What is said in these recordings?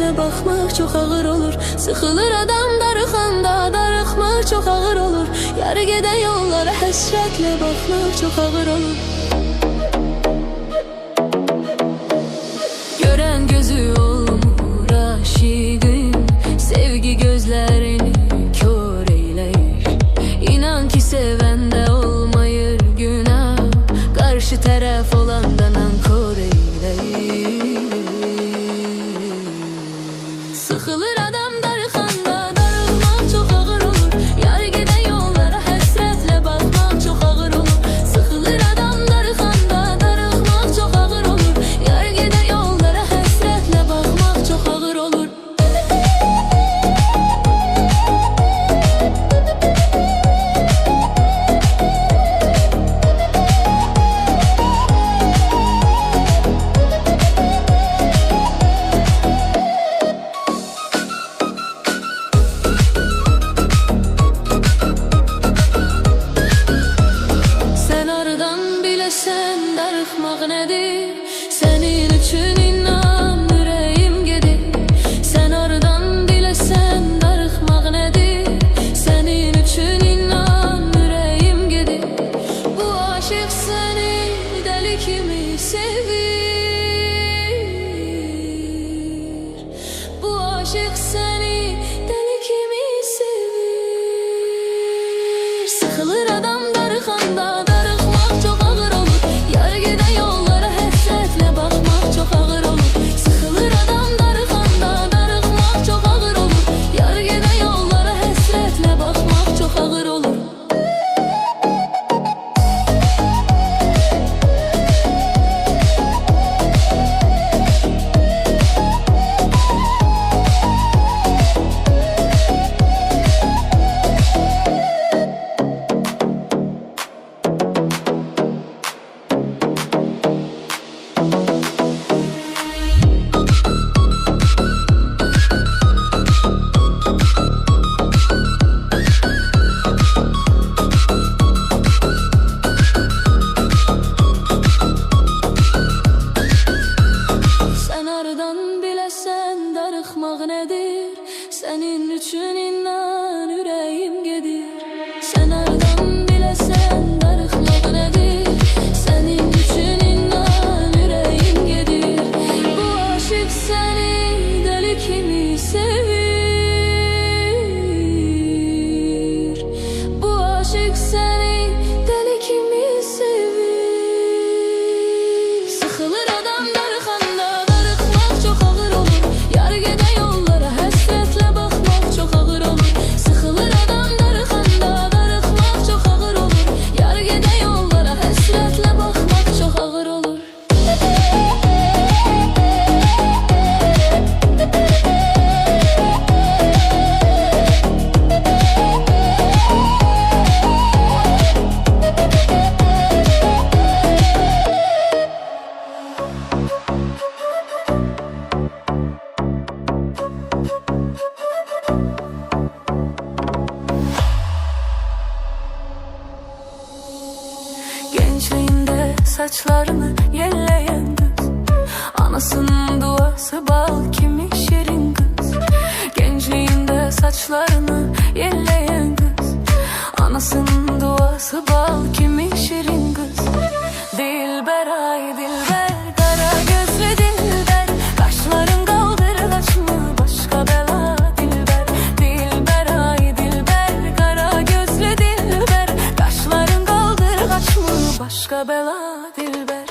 həsrətlə baxmaq çox ağır olur. Sıxılır adam darıxanda, darıxmaq çox ağır olur. Yarı gedən yollara həsrətlə baxmaq çox ağır olur. Görən gözü olmur aşiqin, sevgi gözlərini kör eyləyir. İnan ki sevəndə olmayır günah, qarşı tərəf olanda nankor eyləyir. Sıxılır adam darıxanda, darıxmaq çox ağır olur. Yarı gedən yollara həsrətlə baxmaq çox ağır olur. Sıxılır adam darıxanda, darıxmaq çox ağır olur. Yarı gedən yollara həsrətlə baxmaq çox ağır olur. Sen darıxmaq nədir? Sənin üçün inan ürəyim gedir. Sən hardan biləsən darıxmaq nədir? Sənin üçün inan ürəyim gedir. Bu aşıq səni dəli kimi sevir. Bu aşıq səni dəli kimi sevir. Sıxılır adam darıxanda, darıxmaq çox ağır olur. Yarı gedən yollara həsrətlə baxmaq çox ağır olur. Sıxılır adam darıxanda, darıxmaq çox ağır olur. Yarı gedən yollara həsrətlə baxmaq çox ağır olur. Darıxmaq nədir? Sənin üçün inan ürəyim gedir. Sən hardan biləsən darıxmaq nədir? Sənin üçün inan ürəyim gedir. Bu aşıq səni dəli kimi sevir. Bu aşıq səni dəli kimi sevir. Sıxılır adam darıxanda, darıxmaq çox ağır olur. Yarı gedən yollara həsrətlə baxmaq çox ağır olur. Sıxılır adam darıxanda, darıxmaq çox ağır olur. Yarı gedən yollara həsrətlə baxmaq çox ağır olur. Gençliğinde saçlarını yelleyen kız, anasının duası bal kimi şirin kız. Gençliğinde saçlarını yelleyen kız, anasının duası bal kimi şirin kız. Dilber ay dilber, kara gözlü dilber, kaşların kaldırgaç mı başka bela dilber. Dilber ay dilber, kara gözlü dilber, kaşların kaldırgaç mı başka bela dilber.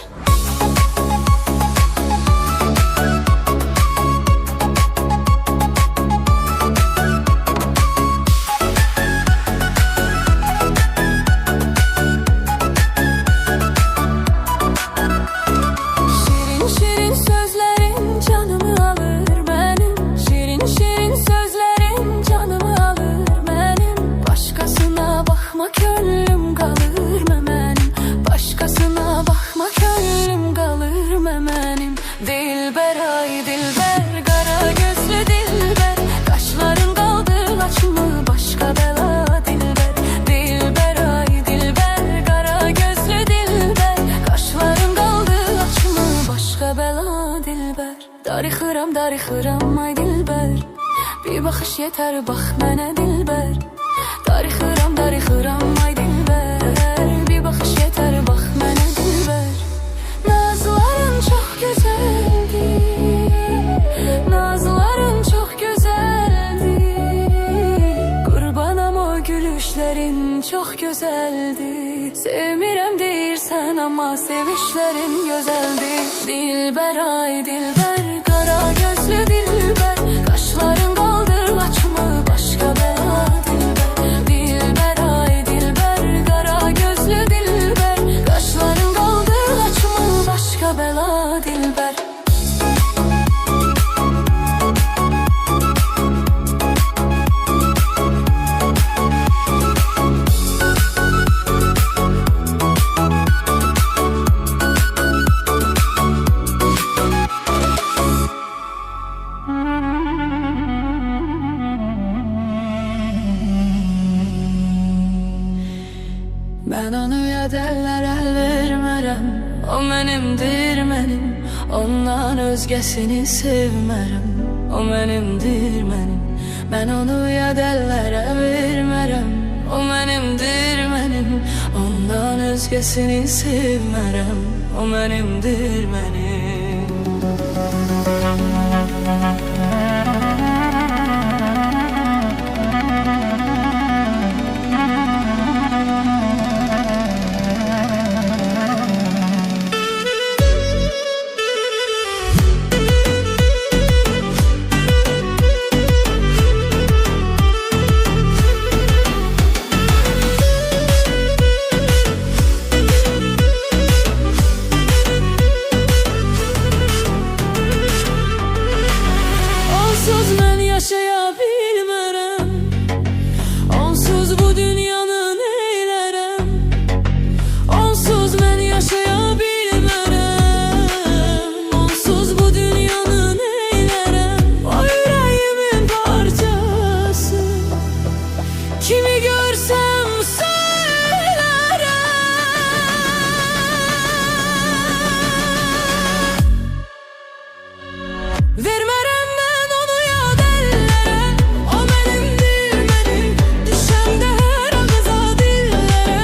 Şirin şirin sözlerin canımı alır benim. Şirin şirin sözlerin canımı alır benim. Başkasına bakma gönlüm kalır memenim. Başkasına bakma gönlüm kalır memenim. Dilber ay dilber, kara gözlü dilber, kaşların kaldı kaç mı başka bela dilber. Dilber ay dilber, kara gözlü dilber, kaşların kaldı kaç mı başka bela dilber. Darıxıram, darıxıram ay dilber. baxış yetər, bax mənə dilbər. Darıxıram, ay dilbər. Bir baxış yetər, bax mənə dilbər. Nazların çox gözəldir, nazların çox gözəldir. Qurbanam o gülüşlərin çox gözəldir. Sevmirəm deyirsən, amma sevişlərin gözəldir. Dilbər, ay dilbər, qara gözlü dilbər. Qaşların qaldır laçımı, başqa bəla dilbər. Dilbər, ay dilbər, qara gözlü dilbər. Qaşların qaldır laçımı, başqa bəla dilbər. Ben onu əllərə vermərəm. O mənimdir, mənim. Ondan özgəsini sevmərəm. O mənimdir, mənim. Ben onu əllərə vermərəm. O mənimdir, mənim. Ondan özgəsini sevmərəm. O mənimdir, mənim. Onsuz mən yaşaya bilmərəm. Onsuz bu dünyanı neylərəm. Onsuz mən yaşaya bilmərəm. Onsuz bu dünyanı neylərəm. O yüreğimin parçası. Kimi görsəm söylərəm. Vermərəm mən onu yad əllərə. O mənimdir, mənim. Düşəmdə hər ağıza dillərə.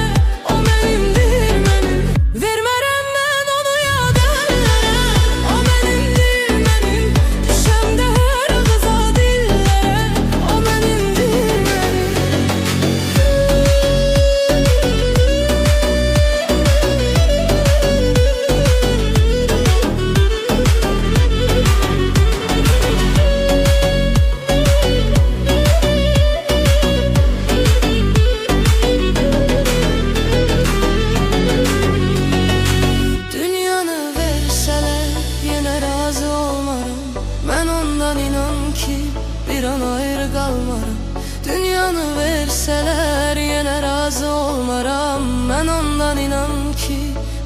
O mənimdir, mənim. Vermərəm mən onu yad əllərə. O mənimdir, mənim. Düşəmdə hər ağıza dillərə. O mənimdir, mənim. Dünyanı verseler yine razı olmarım. Ben ondan inan ki bir an ayrı kalmarım. Dünyanı verseler yine razı olmaram. Ben ondan inan ki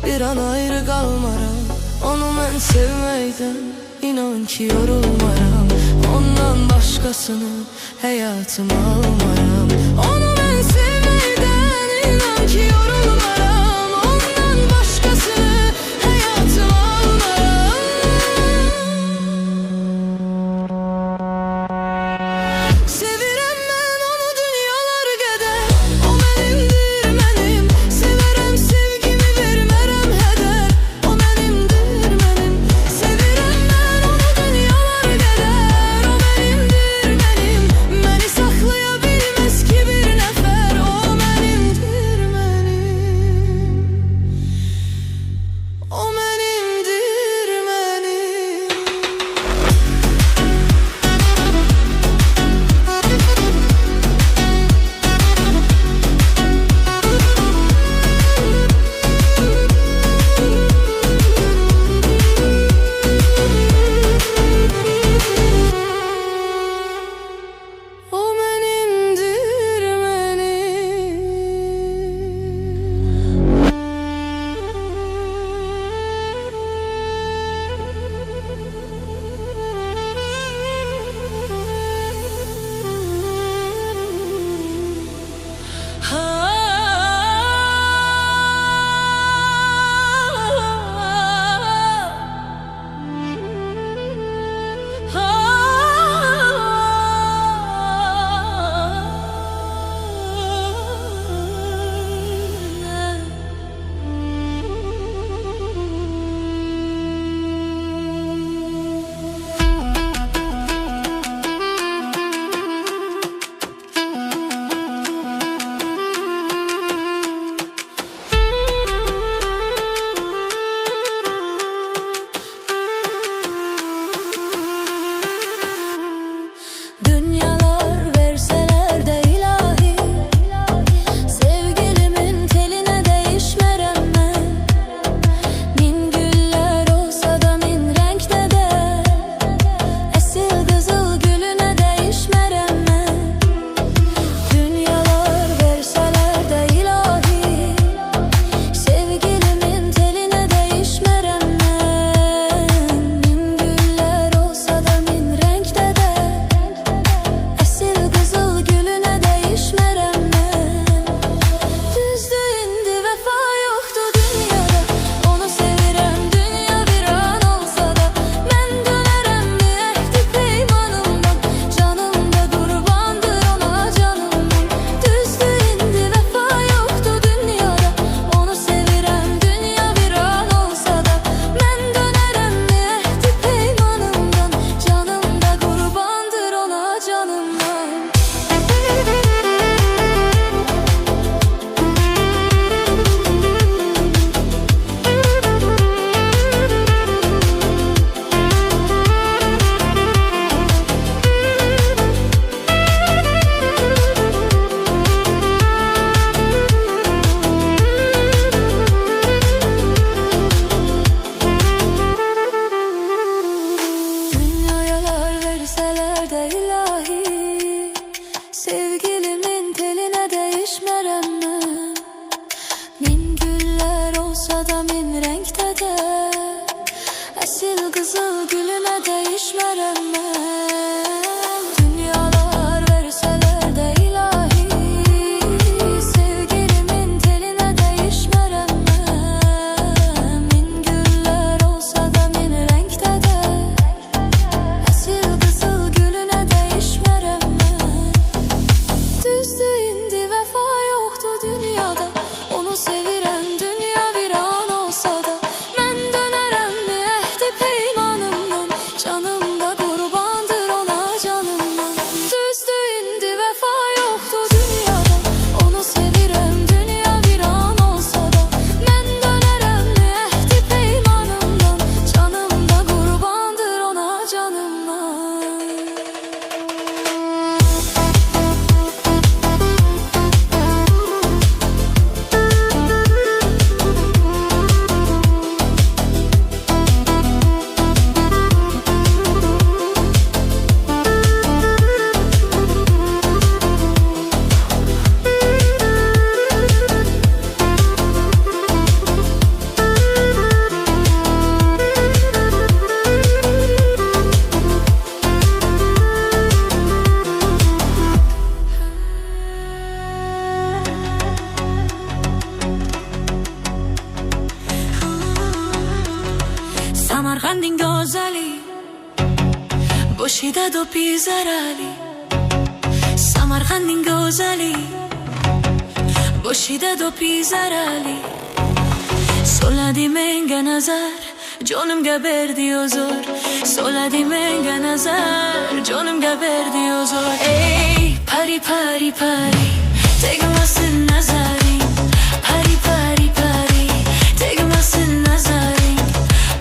bir an ayrı kalmaram. Onu ben sevmeyden inan ki yorulmaram. Ondan başkasını hayatıma almaram. Onu ben sevmeyden inan ki yorulmaram. Ondan başkasını hayatıma almaram. Sevirəm mən onu dünyalar qədər. O mənimdir, mənim. Severəm sevgimi vermərəm hədər. O mənimdir, mənim. Sevirəm mən onu dünyalar qədər. O mənimdir, mənim. Məni saxlaya bilməz ki bir olsa da min renkte de Esil kızıl gülüne değişmerem ben Dünyalar verseler de ilahi Sevgilimin teline değişmerem ben Min güller olsa da min renkte de Esil kızıl gülüne değişmerem ben Düzdü indi vefa yoktu dünyada Onu seviren dünya bir an olsa da Ben dönerem mi ehdi peymanımdan Canım da kurbandır ona canımdan Düzdü indi vefa yoktu dünyada Onu seviren dünya bir an olsa da Ben dönerem mi ehdi peymanımdan Canım da kurbandır ona canımdan Samarkandin gözeli Boşida do pizarali Samarkandin gözeli Boşida do pizarali Soladi menga nazar Canımga berdi ozor Soladi menga nazar Canımga berdi ozor Ey pari pari pari Tegmasın nazarin Pari pari pari Tegmasın nazarin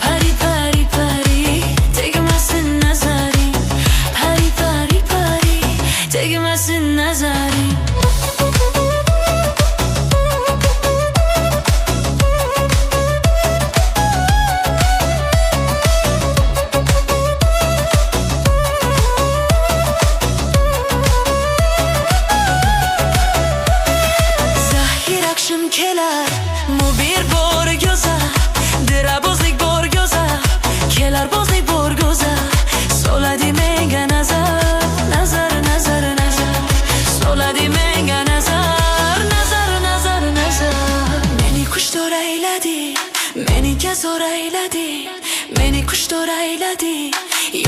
Pari pari pari Tegmasın nazarin Pari pari pari Tegmasın nazarin Zahir akşam kelar Mu bir borgoza Dira bozlik borgoza Kelar bozlik borgoza Soladi menga nazar Nazar nazar nazar Soladi menga nazar Nazar nazar nazar Meni kuştor eyledi Meni gezor eyledi Meni kuştor eyledi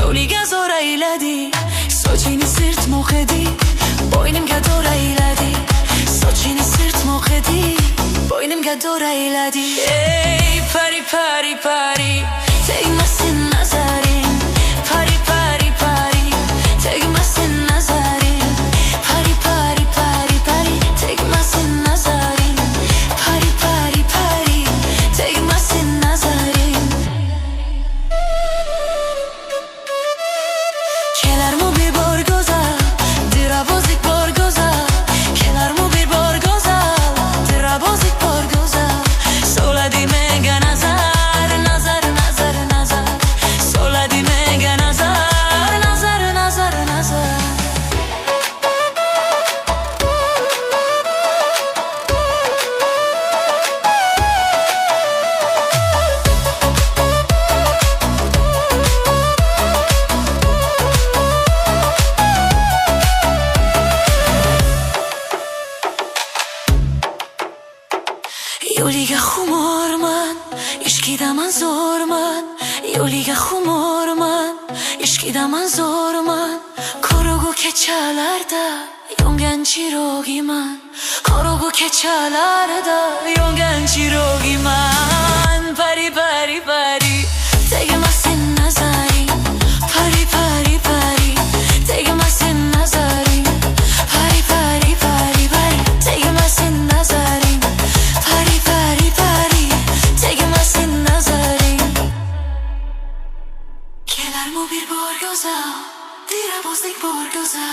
Yoliga zor eyledi Soçini sırt mokhedi Boynimga dor eyledi Soçini sırt mokhedi Boynimga dor eyledi Ey pari pari pari Tegmasın nazarin Pari pari pari Tegmasın nazarin Pari pari pari pari Tegmasın nazarin Pari pari pari Tegmasın nazarin Kelar mu bir borgoza Dira bozlik borgoza Kelar mu bir borgoza Dira bozlik borgoza Soladi menga nazar Nazar nazar nazar Soladi menga nazar Nazar nazar nazar Yoliga xumorman Ishqidaman zo'rman Yoliga xumorman Ishqidaman zo'rman Qorong'u kechalarda Yongan chirogiman Qorong'u kechalarda Yongan chirogiman Pari pari pari Tegmasın nazarin Pari pari pari Tegmasın nazarin Pari pari pari pari Tegmasın nazarin Pari pari pari Tegmasın nazarin Kelar mu bir borgoza Dira bozlik borgoza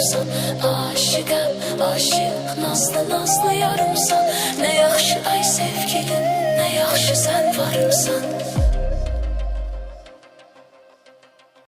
yarımsan. Aşıqəm, aşıq, nazlı nazlı yarımsan. Nə yaxşı ay sevgilim, nə yaxşı sən varımsan.